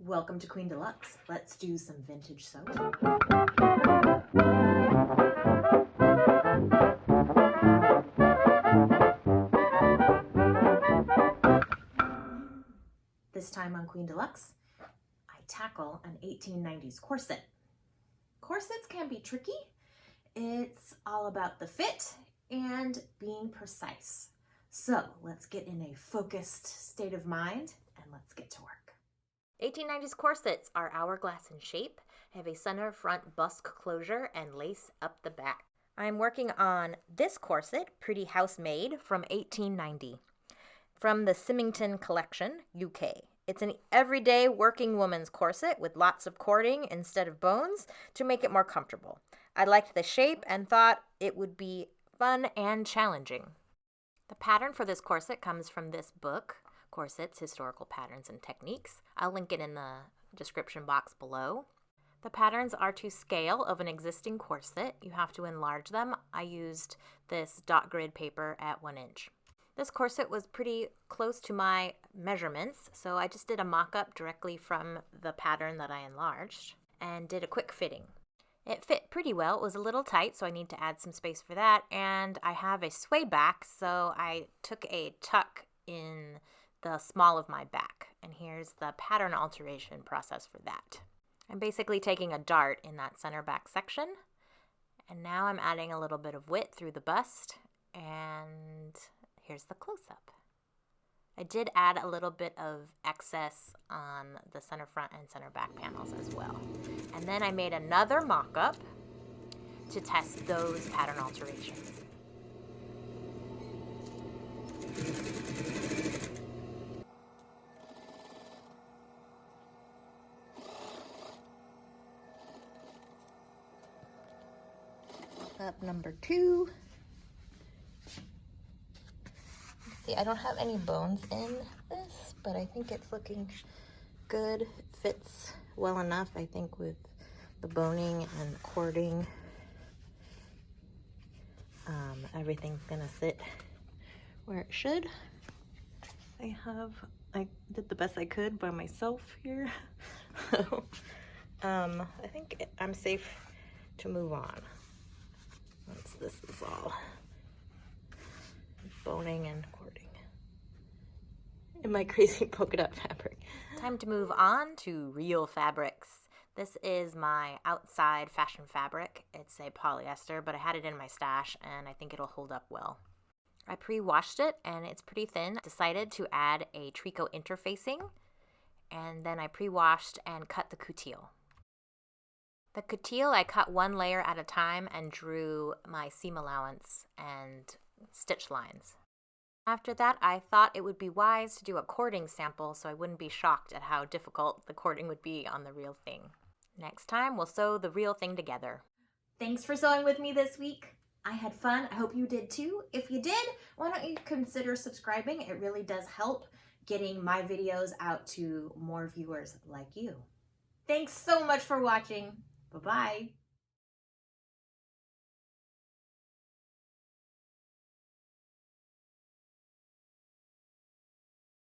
Welcome to Queen Deluxe. Let's do some vintage sewing. This time on Queen Deluxe, I tackle an 1890s corset. Corsets can be tricky. It's all about the fit and being precise. So let's get in a focused state of mind and let's get to work. 1890s corsets are hourglass in shape, have a center front busk closure, and lace up the back. I'm working on this corset, Pretty House Made, from 1890, from the Symington collection, UK. It's an everyday working woman's corset with lots of cording instead of bones to make it more comfortable. I liked the shape and thought it would be fun and challenging. The pattern for this corset comes from this book, Corsets, Historical Patterns and Techniques. I'll link it in the description box below. The patterns are to scale of an existing corset. You have to enlarge them. I used this dot grid paper at 1 inch. This corset was pretty close to my measurements, so I just did a mock-up directly from the pattern that I enlarged and did a quick fitting. It fit pretty well. It was a little tight, so I need to add some space for that, and I have a sway back, so I took a tuck in the small of my back, and here's the pattern alteration process for that. I'm basically taking a dart in that center back section, and now I'm adding a little bit of width through the bust, and here's the close-up. I did add a little bit of excess on the center front and center back panels as well. And then I made another mock-up to test those pattern alterations. Up number 2. See, I don't have any bones in this, but I think it's looking good. It fits well enough, I think, with the boning and the cording. Everything's gonna sit where it should. I did the best I could by myself here. I think I'm safe to move on once this is all boning and cording in my crazy polka dot fabric. Time to move on to real fabrics. This is my outside fashion fabric. It's a polyester, but I had it in my stash and I think it'll hold up well. I pre-washed it and it's pretty thin. Decided to add a tricot interfacing, and then I pre-washed and cut the coutil. The coutil I cut one layer at a time and drew my seam allowance and stitch lines. After that, I thought it would be wise to do a cording sample so I wouldn't be shocked at how difficult the cording would be on the real thing. Next time, we'll sew the real thing together. Thanks for sewing with me this week. I had fun. I hope you did too. If you did, why don't you consider subscribing? It really does help getting my videos out to more viewers like you. Thanks so much for watching. Bye-bye.